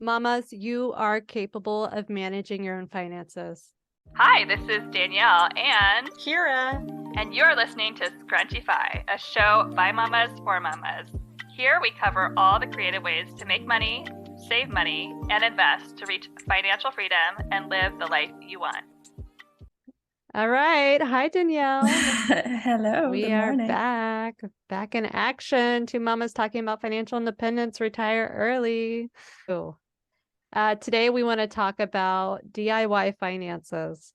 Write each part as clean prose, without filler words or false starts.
Mamas, you are capable of managing your own finances. Hi, this is Danielle and Kyra. And you're listening to Scrunchify, a show by mamas for mamas. Here we cover all the creative ways to make money, save money, and invest to reach financial freedom and live the life you want. All right. Hi, Danielle. Hello. We Good are morning. back in action. Two mamas talking about financial independence, retire early. Ooh. Today we want to talk about DIY finances.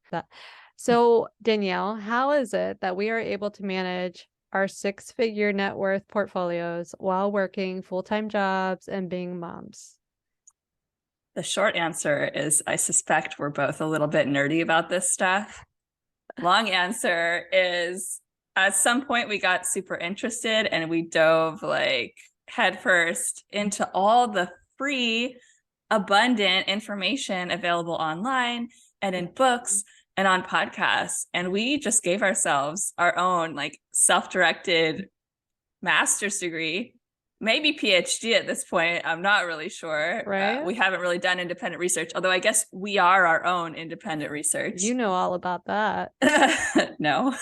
So, Danielle, how is it that we are able to manage our six-figure net worth portfolios while working full-time jobs and being moms? The short answer is I suspect we're both a little bit nerdy about this stuff. Long answer is at some point we got super interested and we dove like headfirst into all the free, abundant information available online and in books and on podcasts. And we just gave ourselves our own like self-directed master's degree, maybe PhD at this point. I'm not really sure. Right? We haven't really done independent research, although I guess we are our own independent research. You know all about that. No.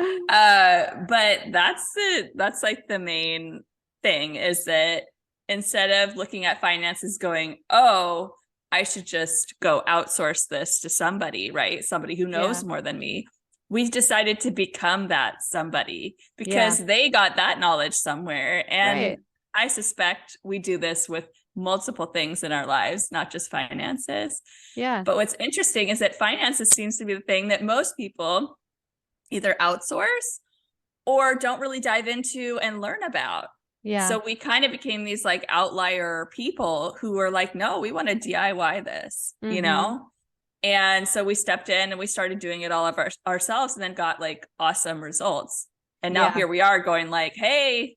But that's like the main thing is that instead of looking at finances going, oh, I should just go outsource this to somebody, right? Somebody who knows more than me. We decided to become that somebody because they got that knowledge somewhere. And I suspect we do this with multiple things in our lives, not just finances. Yeah. But what's interesting is that finances seems to be the thing that most people either outsource or don't really dive into and learn about. Yeah. So we kind of became these like outlier people who were like, no, we want to DIY this, you know? And so we stepped in and we started doing it all of ourselves and then got like awesome results. And now here we are going like, hey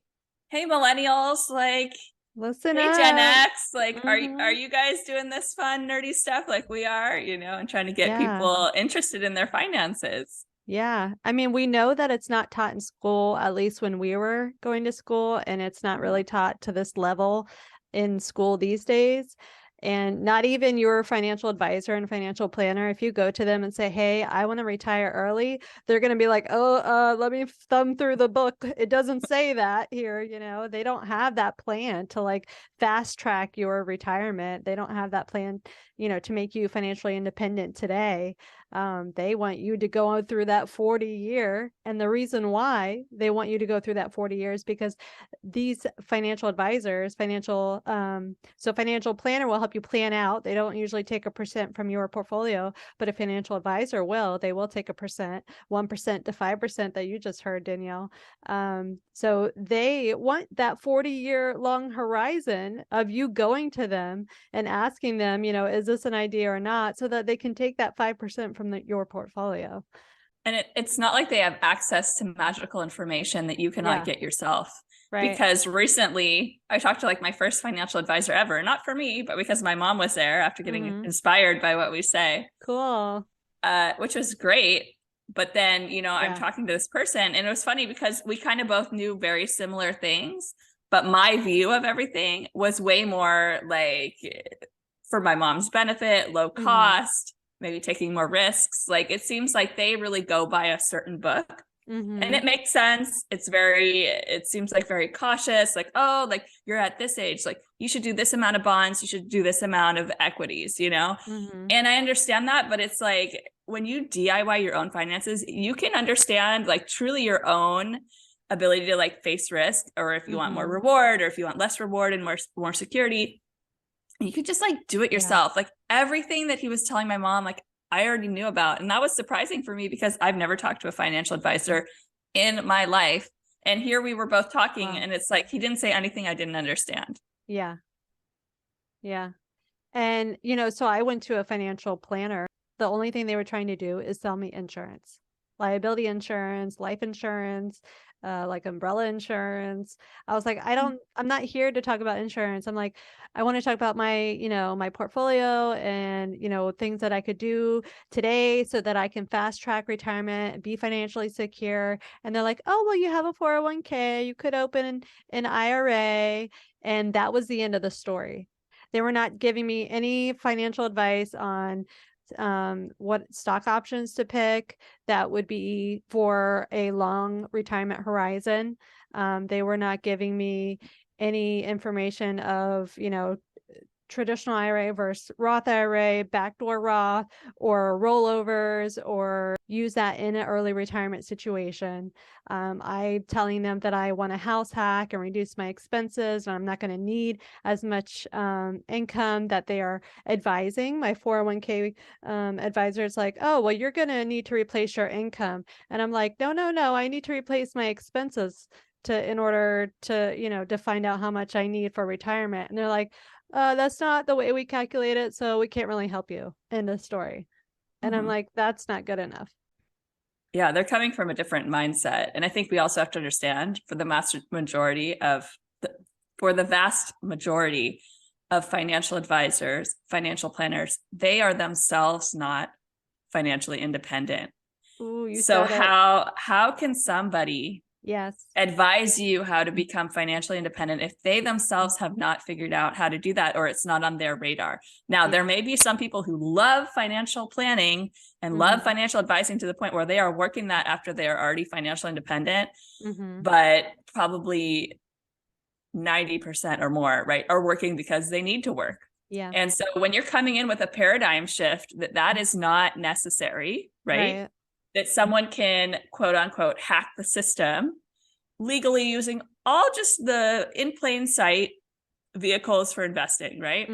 millennials, like, listen hey up. Gen X, like, are you guys doing this fun, nerdy stuff like we are, you know, and trying to get people interested in their finances. Yeah. I mean, we know that it's not taught in school, at least when we were going to school, and it's not really taught to this level in school these days. And not even your financial advisor and financial planner, if you go to them and say, hey, I want to retire early, they're going to be like, oh, let me thumb through the book. It doesn't say that here. You know, they don't have that plan to like fast track your retirement. They don't have that plan, you know, to make you financially independent today. They want you to go through that 40 year. And the reason why they want you to go through that 40 years because these financial advisors, financial planner will help you plan out. They don't usually take a percent from your portfolio, but a financial advisor will. They will take a percent, 1% to 5% that you just heard, Danielle. So they want that 40-year long horizon of you going to them and asking them, you know, is this an idea or not, so that they can take that 5% from your portfolio. And it's not like they have access to magical information that you cannot get yourself. Right. Because recently I talked to like my first financial advisor ever, not for me, but because my mom was there after getting inspired by what we say. Cool. Which was great. But then, you know, I'm talking to this person and it was funny because we kind of both knew very similar things, but my view of everything was way more like for my mom's benefit, low cost, maybe taking more risks. Like it seems like they really go by a certain book. And it makes sense. It seems like very cautious, like, oh, like you're at this age, like you should do this amount of bonds, you should do this amount of equities, you know? And I understand that, but it's like when you DIY your own finances, you can understand like truly your own ability to like face risk, or if you want more reward, or if you want less reward and more security, you could just like do it yourself. Like everything that he was telling my mom, like I already knew about. And that was surprising for me because I've never talked to a financial advisor in my life. And here we were both talking and it's like, he didn't say anything I didn't understand. Yeah. Yeah. And, you know, so I went to a financial planner. The only thing they were trying to do is sell me insurance, liability insurance, life insurance, like umbrella insurance. I was like, I'm not here to talk about insurance. I'm like, I want to talk about my, you know, my portfolio and, you know, things that I could do today so that I can fast track retirement and be financially secure. And they're like, oh, well, you have a 401k, you could open an IRA. And that was the end of the story. They were not giving me any financial advice on what stock options to pick that would be for a long retirement horizon. They were not giving me any information of, traditional IRA versus Roth IRA, backdoor Roth, or rollovers, or use that in an early retirement situation. I'm telling them that I want a house hack and reduce my expenses, and I'm not going to need as much income that they are advising. My 401k advisor is like, oh, well, you're going to need to replace your income. And I'm like, no, I need to replace my expenses in order to find out how much I need for retirement. And they're like, that's not the way we calculate it, so we can't really help you in this story. And I'm like, that's not good enough. Yeah, they're coming from a different mindset. And I think we also have to understand for the vast majority of financial advisors, financial planners, they are themselves not financially independent. Ooh, so how can somebody yes advise you how to become financially independent if they themselves have not figured out how to do that, or it's not on their radar? Now, there may be some people who love financial planning and love financial advising to the point where they are working that after they are already financially independent, but probably 90% or more, right, are working because they need to work. Yeah. And so when you're coming in with a paradigm shift that is not necessary, right? That someone can, quote unquote, hack the system legally using all just the in plain sight vehicles for investing, right?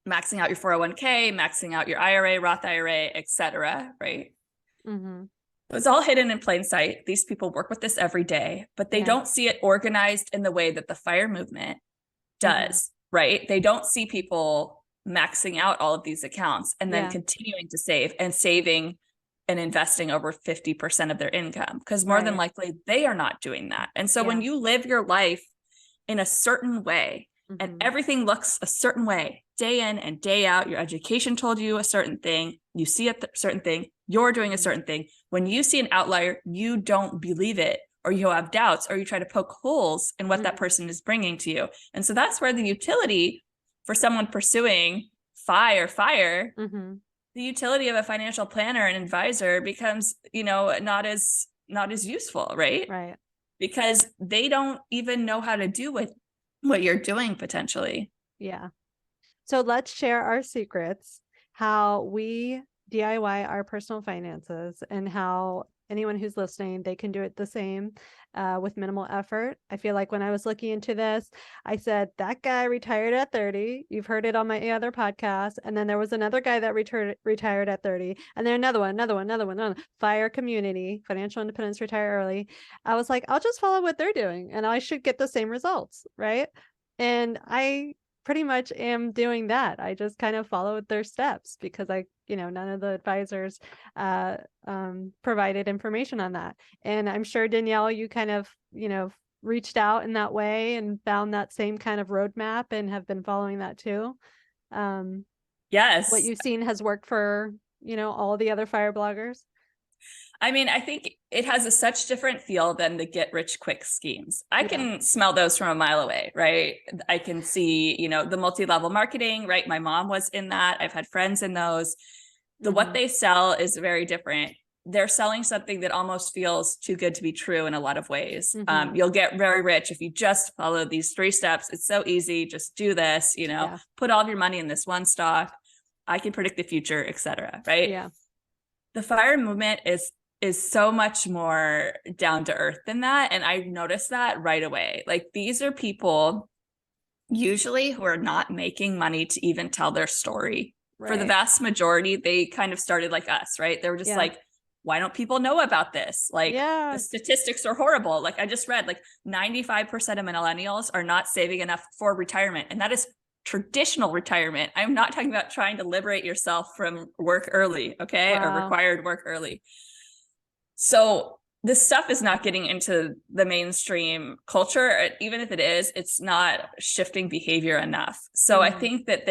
Maxing out your 401k, maxing out your IRA, Roth IRA, etc., right? It's all hidden in plain sight. These people work with this every day, but they don't see it organized in the way that the FIRE movement does, right? They don't see people maxing out all of these accounts and then continuing to save and saving and investing over 50% of their income, because more than likely they are not doing that. And so when you live your life in a certain way and everything looks a certain way day in and day out, your education told you a certain thing, you see a certain thing, you're doing a certain thing. When you see an outlier, you don't believe it, or you have doubts, or you try to poke holes in what that person is bringing to you. And so that's where the utility for someone pursuing FIRE, the utility of a financial planner and advisor becomes, not as useful, right? Because they don't even know how to do what you're doing potentially. Yeah. So let's share our secrets, how we DIY our personal finances, and how anyone who's listening, they can do it the same with minimal effort. I feel like when I was looking into this, I said, that guy retired at 30. You've heard it on my other podcast. And then there was another guy that retired at 30. And then another one. FIRE community, financial independence, retire early. I was like, I'll just follow what they're doing and I should get the same results, right? And I pretty much am doing that. I just kind of followed their steps because none of the advisors provided information on that. And I'm sure, Danielle, you kind of, reached out in that way and found that same kind of roadmap and have been following that too. Yes. What you've seen has worked for, all the other FIRE bloggers. I mean, I think it has a such different feel than the get rich quick schemes. I can smell those from a mile away, right? I can see, the multi-level marketing, right? My mom was in that. I've had friends in those. What they sell is very different. They're selling something that almost feels too good to be true in a lot of ways. You'll get very rich if you just follow these 3 steps. It's so easy. Just do this, put all of your money in this one stock. I can predict the future, etc. Right? Yeah. The FIRE movement is so much more down to earth than that. And I noticed that right away. Like, these are people usually who are not making money to even tell their story. For the vast majority, they kind of started like us, right? They were just like, why don't people know about this? Like, the statistics are horrible. Like, I just read, like 95% of millennials are not saving enough for retirement. And that is traditional retirement. I'm not talking about trying to liberate yourself from work early, okay? Or required work early. So this stuff is not getting into the mainstream culture. Even if it is, it's not shifting behavior enough. So I think that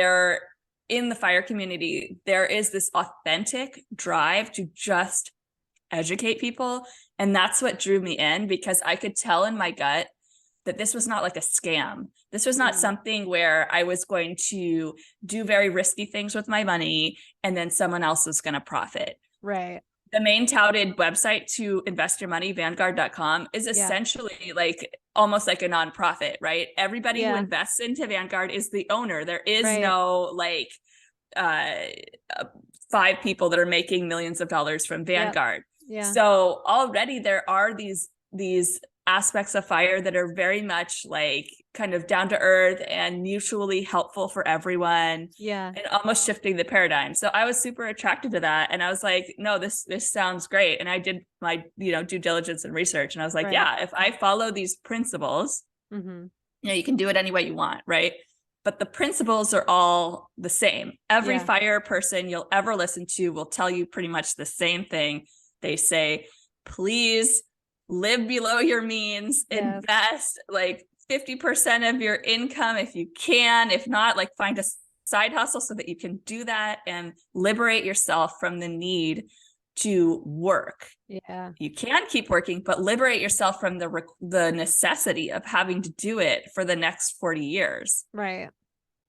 in the FIRE community, there is this authentic drive to just educate people. And that's what drew me in, because I could tell in my gut that this was not like a scam. This was not something where I was going to do very risky things with my money and then someone else was going to profit. Right. The main touted website to invest your money, Vanguard.com, is essentially like almost like a nonprofit, right? Everybody who invests into Vanguard is the owner. There is no like 5 people that are making millions of dollars from Vanguard. So already there are these aspects of FIRE that are very much like kind of down to earth and mutually helpful for everyone. And almost shifting the paradigm. So I was super attracted to that. And I was like, no, this sounds great. And I did my, due diligence and research. And I was like, yeah, if I follow these principles, you can do it any way you want, right? But the principles are all the same. Every FIRE person you'll ever listen to will tell you pretty much the same thing. They say, please live below your means, invest like 50% of your income if you can. If not, like find a side hustle so that you can do that and liberate yourself from the need to work. You can keep working, but liberate yourself from the necessity of having to do it for the next 40 years. Right.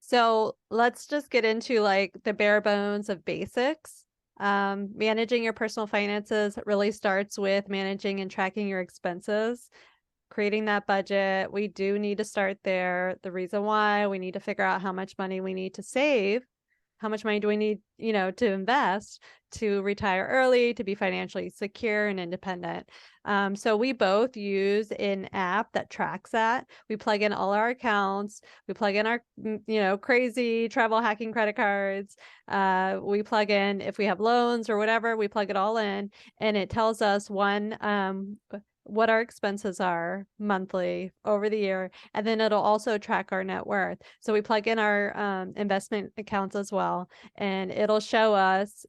So let's just get into like the bare bones of basics. Managing your personal finances really starts with managing and tracking your expenses, creating that budget. We do need to start there. The reason why we need to figure out how much money we need to save, how much money do we need, to invest to retire early, to be financially secure and independent. So we both use an app that tracks that. We plug in all our accounts. We plug in our, crazy travel hacking credit cards. We plug in if we have loans or whatever, we plug it all in, and it tells us what our expenses are monthly over the year. And then it'll also track our net worth. So we plug in our investment accounts as well, and it'll show us,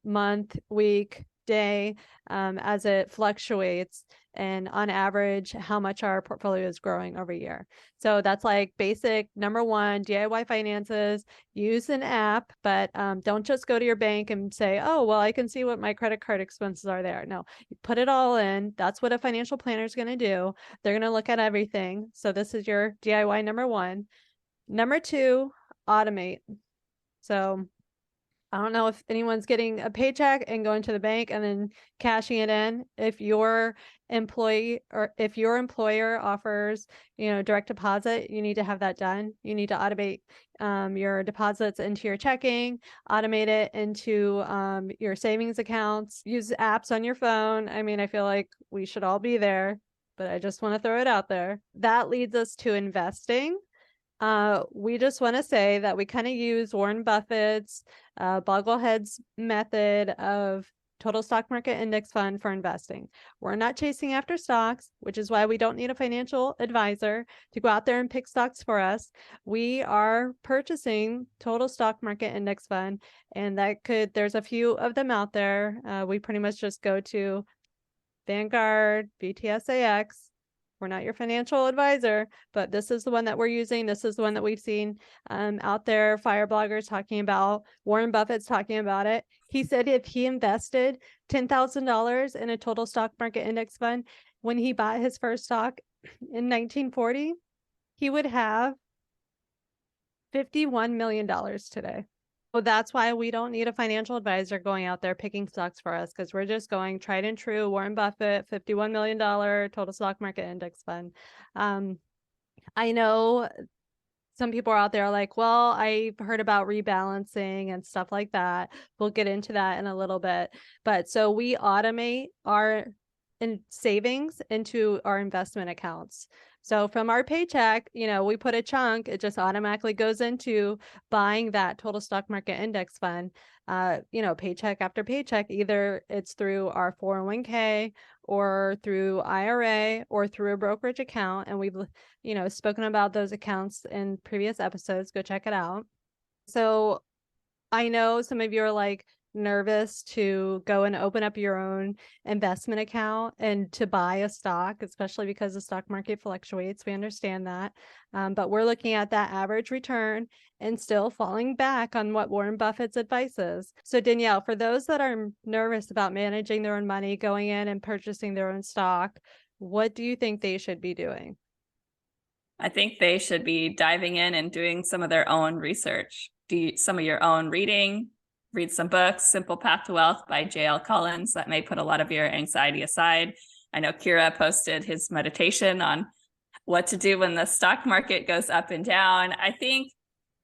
month, week, day, as it fluctuates, and on average, how much our portfolio is growing over a year. So that's like basic number one, DIY finances. Use an app, but don't just go to your bank and say, oh, well, I can see what my credit card expenses are there. No, you put it all in. That's what a financial planner is going to do. They're going to look at everything. So this is your DIY number one. Number two, automate. So I don't know if anyone's getting a paycheck and going to the bank and then cashing it in. If your employee or if your employer offers, direct deposit, you need to have that done. You need to automate your deposits into your checking, automate it into your savings accounts, use apps on your phone. I mean, I feel like we should all be there, but I just want to throw it out there. That leads us to investing. We just want to say that we kind of use Warren Buffett's Boglehead's method of total stock market index fund for investing. We're not chasing after stocks, which is why we don't need a financial advisor to go out there and pick stocks for us. We are purchasing total stock market index fund, and there's a few of them out there. We pretty much just go to Vanguard, VTSAX. We're not your financial advisor, but this is the one that we're using. This is the one that we've seen out there. FIRE bloggers talking about. Warren Buffett's talking about it. He said if he invested $10,000 in a total stock market index fund when he bought his first stock in 1940, he would have $51 million today. So that's why we don't need a financial advisor going out there picking stocks for us, because we're just going tried and true Warren Buffett, $51 million total stock market index fund. I know some people are out there like, well, I've heard about rebalancing and stuff like that. We'll get into that in a little bit. But so we automate our savings into our investment accounts. So from our paycheck, we put a chunk, it just automatically goes into buying that total stock market index fund, paycheck after paycheck. Either it's through our 401k or through IRA or through a brokerage account. And we've, spoken about those accounts in previous episodes. Go check it out. So I know some of you are like, nervous to go and open up your own investment account and to buy a stock, especially because the stock market fluctuates. We understand that. But we're looking at that average return and still falling back on what Warren Buffett's advice is. So Danielle, for those that are nervous about managing their own money, going in and purchasing their own stock, what do you think they should be doing? I think they should be diving in and doing some of their own research. Do some of your own reading, read some books. Simple Path to Wealth by J.L. Collins. That may put a lot of your anxiety aside. I know Kyra posted his meditation on what to do when the stock market goes up and down. I think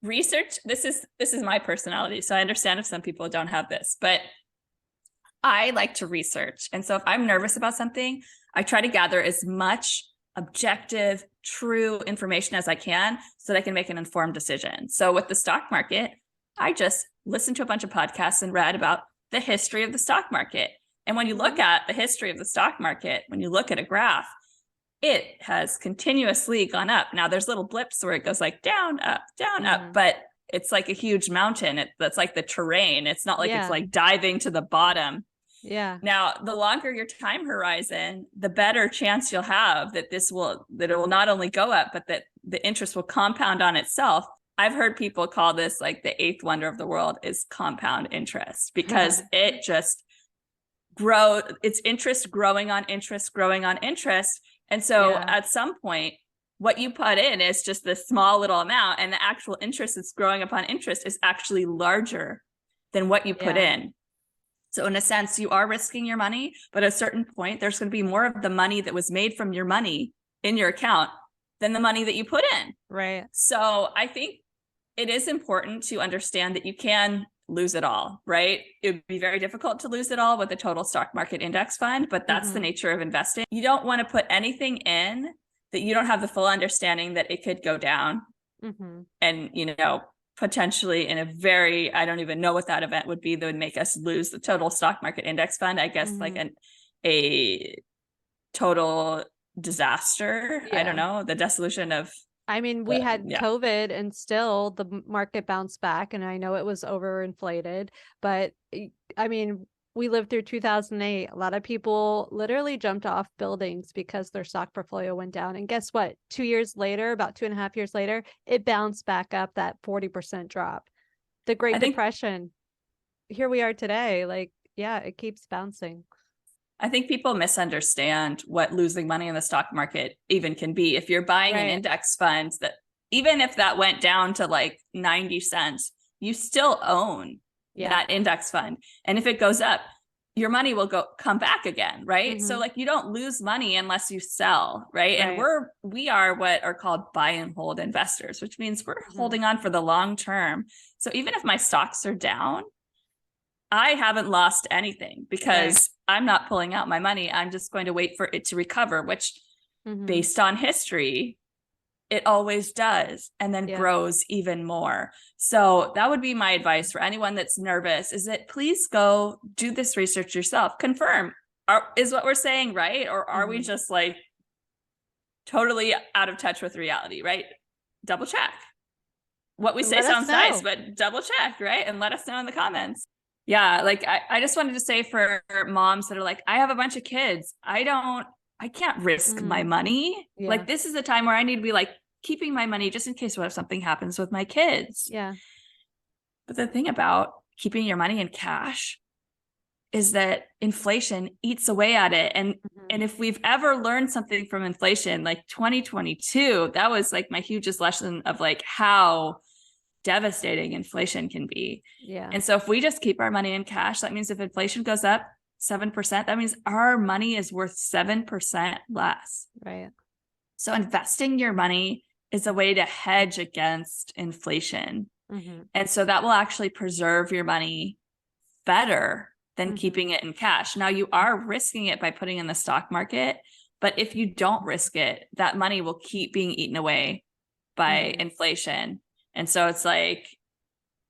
research, this is my personality. So I understand if some people don't have this, but I like to research. And so if I'm nervous about something, I try to gather as much objective, true information as I can so that I can make an informed decision. So with the stock market, I just listened to a bunch of podcasts and read about the history of the stock market. And when you look at the history of the stock market, when you look at a graph, it has continuously gone up. Now there's little blips where it goes like down, up, but it's like a huge mountain. That's like the terrain. It's not like it's like diving to the bottom. Yeah. Now, the longer your time horizon, the better chance you'll have that it will not only go up, but that the interest will compound on itself. I've heard people call this like the eighth wonder of the world is compound interest, because it just it's interest growing on interest, growing on interest. And so at some point, what you put in is just this small little amount, and the actual interest that's growing upon interest is actually larger than what you put in. So in a sense, you are risking your money, but at a certain point, there's going to be more of the money that was made from your money in your account than the money that you put in. Right. So I think it is important to understand that you can lose it all, right? It would be very difficult to lose it all with a total stock market index fund, but that's the nature of investing. You don't want to put anything in that you don't have the full understanding that it could go down. And, potentially in a very, I don't even know what that event would be that would make us lose the total stock market index fund. I guess like a total disaster. I don't know, the dissolution of. I mean, we had COVID and still the market bounced back, and I know it was overinflated, but I mean, we lived through 2008. A lot of people literally jumped off buildings because their stock portfolio went down. And guess what? 2 years later, about 2.5 years later, it bounced back up that 40% drop. The Great Depression. Here we are today. Like, it keeps bouncing. I think people misunderstand what losing money in the stock market even can be. If you're buying an index fund, that even if that went down to like 90 cents, you still own that index fund. And if it goes up, your money will come back again, right? So like you don't lose money unless you sell, right? And we are what are called buy and hold investors, which means we're holding on for the long term. So even if my stocks are down, I haven't lost anything because I'm not pulling out my money. I'm just going to wait for it to recover, which based on history, it always does, and then grows even more. So that would be my advice for anyone that's nervous, is that please go do this research yourself. Confirm, is what we're saying right? Or are we just like totally out of touch with reality, right? Double check. What we say sounds nice, but double check, right? And let us know in the comments. Yeah, like I just wanted to say for moms that are like, I have a bunch of kids. I can't risk my money. Like this is the time where I need to be like keeping my money just in case what if something happens with my kids. Yeah. But the thing about keeping your money in cash is that inflation eats away at it. And if we've ever learned something from inflation, like 2022, that was like my hugest lesson of like how devastating inflation can be. Yeah. And so if we just keep our money in cash, that means if inflation goes up 7%, that means our money is worth 7% less. Right. So investing your money is a way to hedge against inflation. And so that will actually preserve your money better than keeping it in cash. Now you are risking it by putting in the stock market, but if you don't risk it, that money will keep being eaten away by inflation. And so it's like,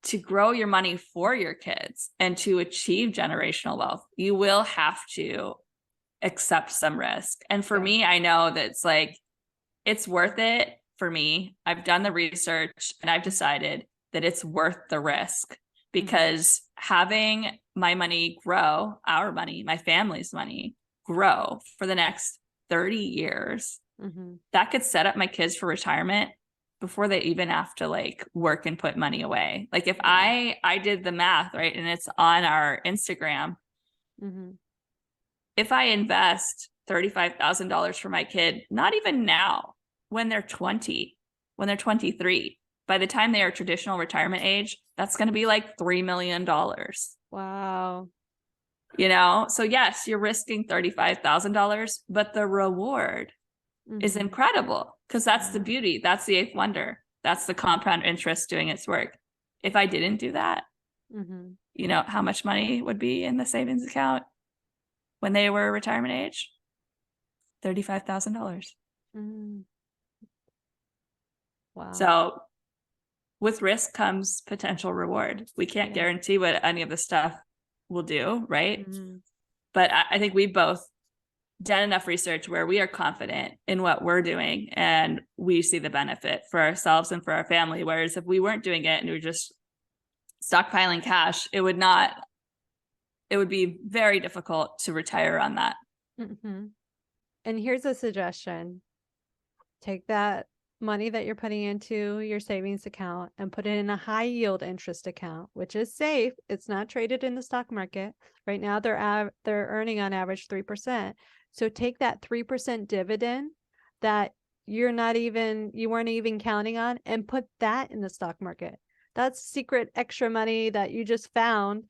to grow your money for your kids and to achieve generational wealth, you will have to accept some risk. And for me, I know that it's like, it's worth it for me. I've done the research and I've decided that it's worth the risk, because having my money grow, our money, my family's money grow for the next 30 years, that could set up my kids for retirement before they even have to like work and put money away. Like if I did the math, right, and it's on our Instagram, if I invest $35,000 for my kid, not even now, when they're 20, when they're 23. By the time they are traditional retirement age, that's going to be like $3 million. Wow. You know, so yes, you're risking $35,000, but the reward is incredible, because that's the beauty. That's the eighth wonder. That's the compound interest doing its work. If I didn't do that, you know, how much money would be in the savings account when they were retirement age? $35,000. Wow. So with risk comes potential reward. We can't guarantee what any of the stuff will do, right? But I think we both done enough research where we are confident in what we're doing and we see the benefit for ourselves and for our family. Whereas if we weren't doing it and we were just stockpiling cash, it would be very difficult to retire on that. And here's a suggestion. Take that money that you're putting into your savings account and put it in a high yield interest account, which is safe. It's not traded in the stock market. Right now, they're earning on average 3%. So take that 3% dividend that you weren't even counting on, and put that in the stock market. That's secret extra money that you just found.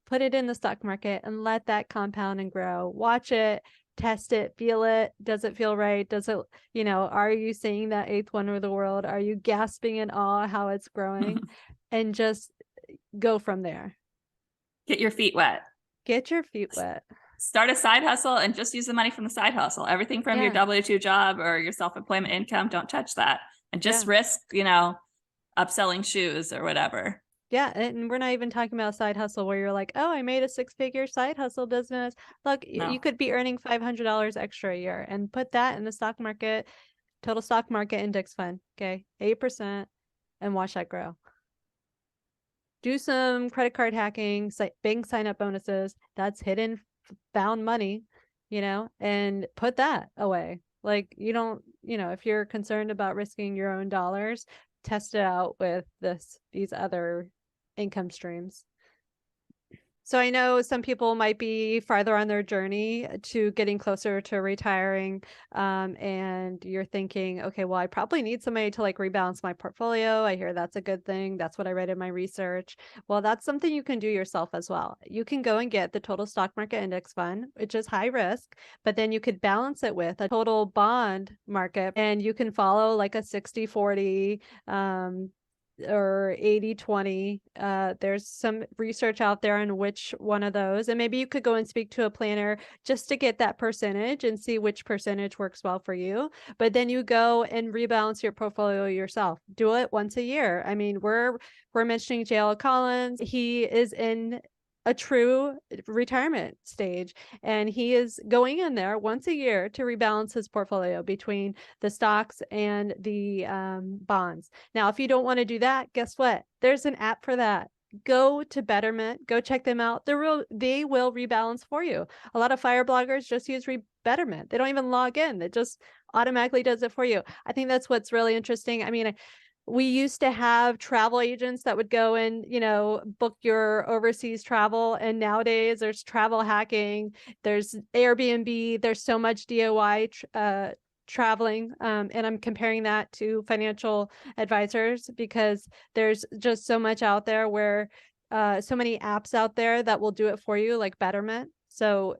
Put it in the stock market and let that compound and grow. Watch it, test it, feel it. Does it feel right? Does it, are you seeing that eighth wonder of the world? Are you gasping in awe how it's growing? And just go from there. Get your feet wet. Get your feet wet. Start a side hustle and just use the money from the side hustle. Everything from your W-2 job or your self-employment income, don't touch that. And just risk, upselling shoes or whatever. Yeah. And we're not even talking about side hustle where you're like, oh, I made a 6-figure side hustle business. Look, you could be earning $500 extra a year, and put that in the stock market, total stock market index fund. Okay. 8%, and watch that grow. Do some credit card hacking, bank sign up bonuses. That's hidden, found money, and put that away. Like, you don't, if you're concerned about risking your own dollars, test it out with these other income streams. So I know some people might be farther on their journey to getting closer to retiring, and you're thinking, okay, well, I probably need somebody to rebalance my portfolio. I hear that's a good thing. That's what I read in my research. Well, that's something you can do yourself as well. You can go and get the total stock market index fund, which is high risk, but then you could balance it with a total bond market, and you can follow like a 60-40, or 80-20. There's some research out there on which one of those, and maybe you could go and speak to a planner just to get that percentage and see which percentage works well for you. But then you go and rebalance your portfolio yourself. Do it once a year. I mean, we're mentioning JL Collins. He is in a true retirement stage, and he is going in there once a year to rebalance his portfolio between the stocks and the bonds. Now, if you don't want to do that, guess what? There's an app for that. Go to Betterment, go check them out. They will rebalance for you. A lot of fire bloggers just use Betterment. They don't even log in. It just automatically does it for you. I think that's what's really interesting. I mean, we used to have travel agents that would go and, book your overseas travel. And nowadays there's travel hacking, there's Airbnb, there's so much DIY traveling. And I'm comparing that to financial advisors, because there's just so much out there where so many apps out there that will do it for you, like Betterment. So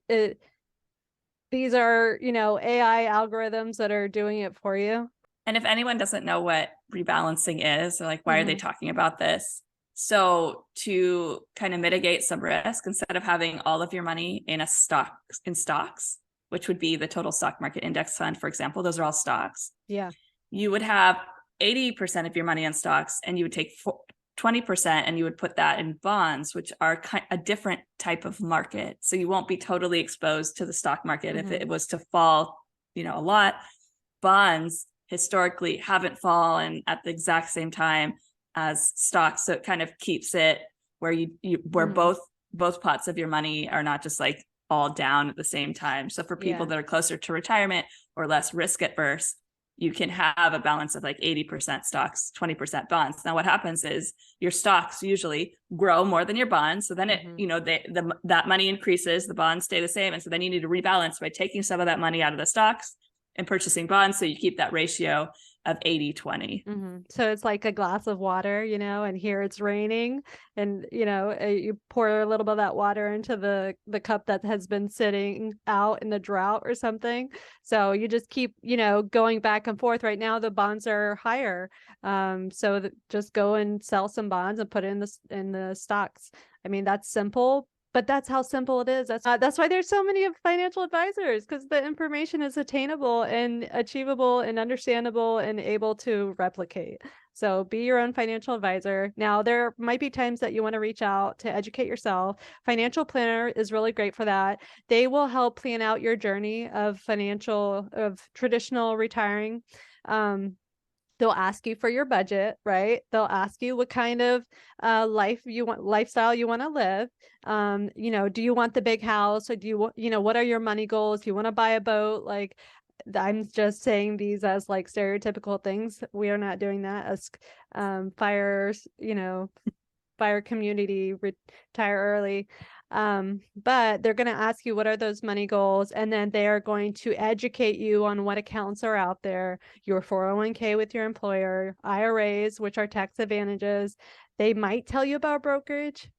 these are, AI algorithms that are doing it for you. And if anyone doesn't know what rebalancing is, or like, why are they talking about this? So to kind of mitigate some risk, instead of having all of your money in stocks, which would be the total stock market index fund, for example, those are all stocks. Yeah. You would have 80% of your money in stocks, and you would take 20% and you would put that in bonds, which are a different type of market. So you won't be totally exposed to the stock market if it was to fall, a lot. Bonds historically haven't fallen at the exact same time as stocks, so it kind of keeps it where where both pots of your money are not just like all down at the same time. So for people that are closer to retirement or less risk adverse, you can have a balance of like 80% stocks, 20% bonds. Now what happens is your stocks usually grow more than your bonds, so then that money increases, the bonds stay the same, and so then you need to rebalance by taking some of that money out of the stocks and purchasing bonds. So you keep that ratio of 80-20. So it's like a glass of water, and here it's raining, and you pour a little bit of that water into the cup that has been sitting out in the drought or something. So you just keep going back and forth. Right now the bonds are higher, so just go and sell some bonds and put it in the stocks. I mean, that's simple, but that's how simple it is. That's why there's so many financial advisors, because the information is attainable and achievable and understandable and able to replicate. So be your own financial advisor. Now, there might be times that you want to reach out to educate yourself. Financial planner is really great for that. They will help plan out your journey of traditional retiring. They'll ask you for your budget, right? They'll ask you what kind of lifestyle you want to live. Do you want the big house, or do you what are your money goals? Do you want to buy a boat? Like, I'm just saying these as like stereotypical things. We are not doing that as fire community, retire early. But they're going to ask you, what are those money goals? And then they are going to educate you on what accounts are out there, your 401k with your employer, IRAs, which are tax advantages. They might tell you about brokerage.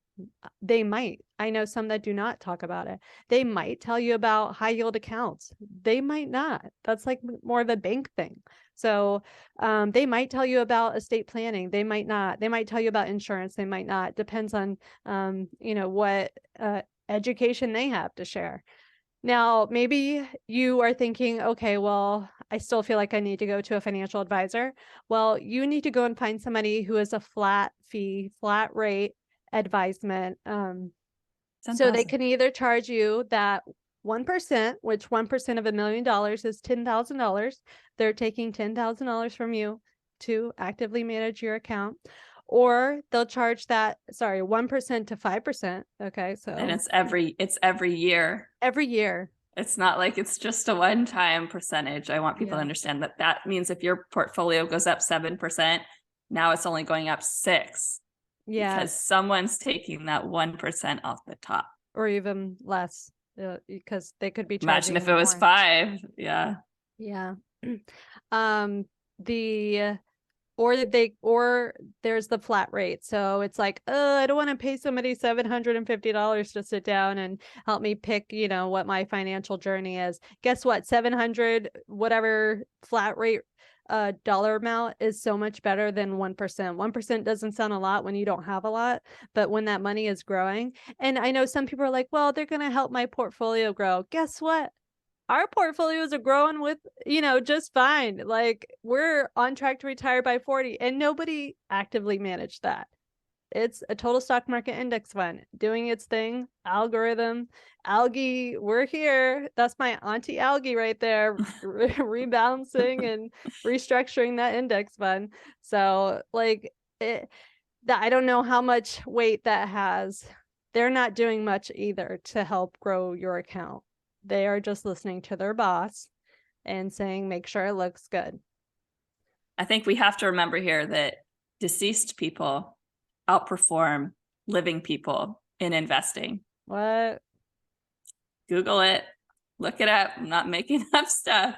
They might. I know some that do not talk about it. They might tell you about high yield accounts. They might not. That's like more of a bank thing. So they might tell you about estate planning. They might not. They might tell you about insurance. They might not. Depends on what education they have to share. Now, maybe you are thinking, okay, well, I still feel like I need to go to a financial advisor. Well, you need to go and find somebody who is a flat fee, flat rate advisement. So they can either charge you that 1%, which 1% of $1 million is $10,000. They're taking $10,000 from you to actively manage your account, or they'll charge 1% to 5%. Okay. So, and it's every year. Every year. It's not like it's just a one-time percentage. I want people to understand that means if your portfolio goes up 7%, now it's only going up 6%. Yeah. Because someone's taking that 1% off the top. Or even less, because they could be charging. Imagine if it was 5. Yeah. Yeah. Or there's the flat rate. So it's like, I don't want to pay somebody $750 to sit down and help me pick, what my financial journey is. Guess what? 700, whatever flat rate dollar amount is so much better than 1%. 1% doesn't sound a lot when you don't have a lot, but when that money is growing. And I know some people are like, well, they're going to help my portfolio grow. Guess what? Our portfolios are growing with, just fine. Like, we're on track to retire by 40, and nobody actively managed that. It's a total stock market index fund doing its thing. Algorithm, algae, we're here. That's my auntie algae right there, rebalancing and restructuring that index fund. So I don't know how much weight that has. They're not doing much either to help grow your account. They are just listening to their boss and saying, make sure it looks good. I think we have to remember here that deceased people outperform living people in investing. What? Google it. Look it up. I'm not making up stuff.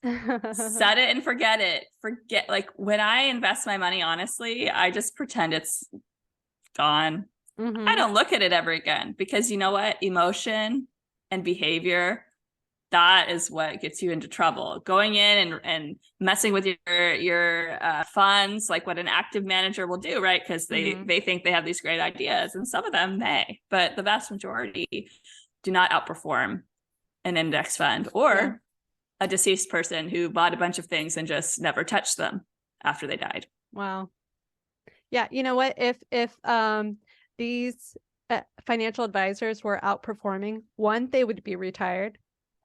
Set it and forget it. Like, when I invest my money, honestly, I just pretend it's gone. Mm-hmm. I don't look at it ever again, because you know what? Emotion and behavior, that is what gets you into trouble. Going in and messing with your funds, like what an active manager will do, right? Because they think they have these great ideas, and some of them may, but the vast majority do not outperform an index fund or a deceased person who bought a bunch of things and just never touched them after they died. Wow. Yeah, you know what? If these financial advisors were outperforming, one, they would be retired,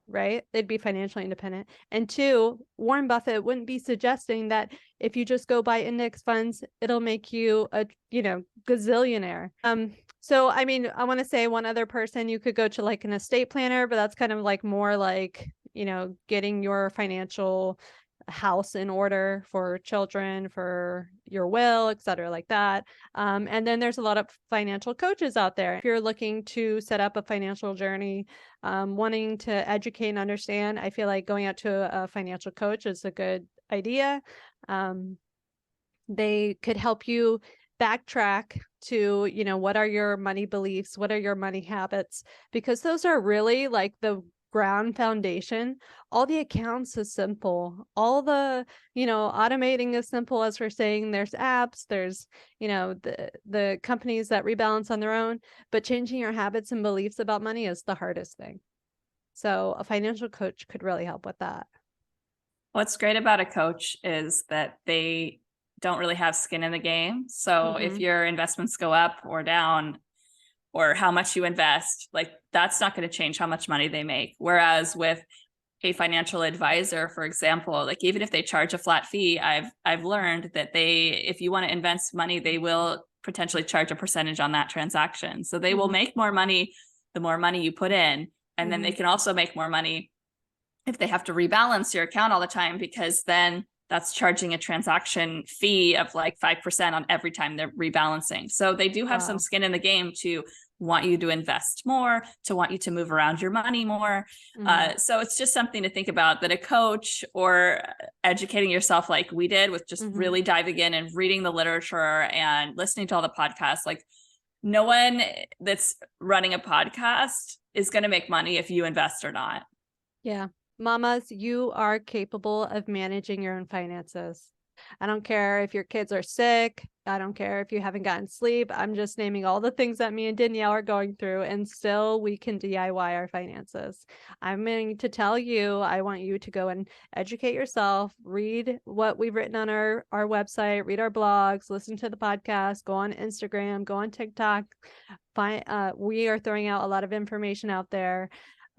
right? They'd be financially independent. And two, Warren Buffett wouldn't be suggesting that if you just go buy index funds, it'll make you a, gazillionaire. So, I mean, I want to say one other person, you could go to like an estate planner, but that's kind of like more like, getting your financial house in order for children, for your will, et cetera, like that. And then there's a lot of financial coaches out there. If you're looking to set up a financial journey, wanting to educate and understand, I feel like going out to a financial coach is a good idea. They could help you backtrack to, what are your money beliefs? What are your money habits? Because those are really like the ground foundation. All the accounts is simple. All the, automating is simple, as we're saying. There's apps, there's, the companies that rebalance on their own, but changing your habits and beliefs about money is the hardest thing. So a financial coach could really help with that. What's great about a coach is that they don't really have skin in the game. So if your investments go up or down, or how much you invest, like that's not going to change how much money they make. Whereas with a financial advisor, for example, like even if they charge a flat fee, I've learned that if you want to invest money, they will potentially charge a percentage on that transaction. So they will make more money the more money you put in. And then they can also make more money if they have to rebalance your account all the time, because then that's charging a transaction fee of like 5% on every time they're rebalancing. So they do have some skin in the game to want you to invest more, to want you to move around your money more. So it's just something to think about, that a coach or educating yourself like we did with just really diving in and reading the literature and listening to all the podcasts. Like no one that's running a podcast is going to make money if you invest or not. Yeah. Mamas, you are capable of managing your own finances. I don't care if your kids are sick. I don't care if you haven't gotten sleep. I'm just naming all the things that me and Danielle are going through, and still we can DIY our finances. I'm going to tell you, I want you to go and educate yourself, read what we've written on our website, read our blogs, listen to the podcast, go on Instagram, go on TikTok. We are throwing out a lot of information out there.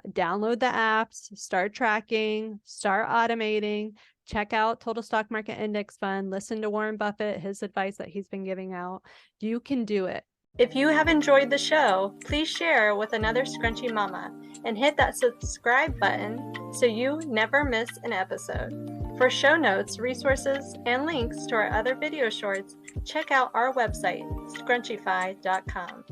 Download the apps, start tracking, start automating, check out Total Stock Market Index Fund, listen to Warren Buffett, his advice that he's been giving out. You can do it. If you have enjoyed the show, please share with another Scrunchy Mama and hit that subscribe button so you never miss an episode. For show notes, resources, and links to our other video shorts, check out our website, scrunchify.com.